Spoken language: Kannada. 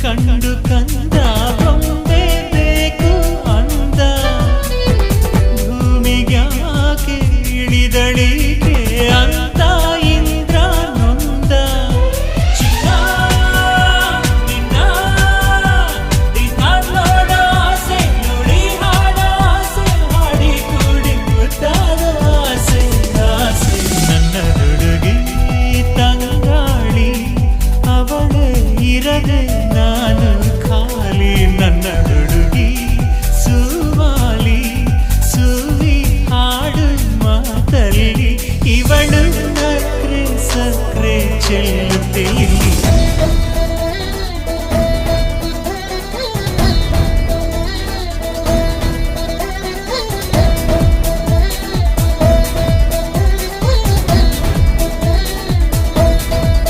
ಕಂಡು ಕಂದ ಬೊಂಬೆ ಬೇಕು ಅಂದ ಭೂಮಿಗ್ಯಾಕೆ ಇಳಿದಳಿಕೆ ಅಂತ ಇಂದ್ರ ನೊಂದ ಚಿನ್ನ ನಿನ್ನ ದಿನ ನೋಡ ಆಸೆ ನೋಡಿ ಹಾಡ ಆಸೆ ಹಾಡಿ ಕೂಡಿ ಮುದ್ದಾದ ಆಸೆ ಆಸೆ ನನ್ನ ಹುಡುಗಿ ತಂಗಾಳಿ ಅವಳೇ ಇರದೆ ನಾನು ಖಾಲಿ ನನ್ನ ಹುಡುಗಿ ಸುವಾಲಿ ಸುವಿ ಹಾಡು ಮಾತಲ್ಲಿ ಇವಳು ನಕ್ರೆ ಸಕ್ರೆ ಚೆಲ್ಲುತ್ತೆ ಇಲ್ಲಿ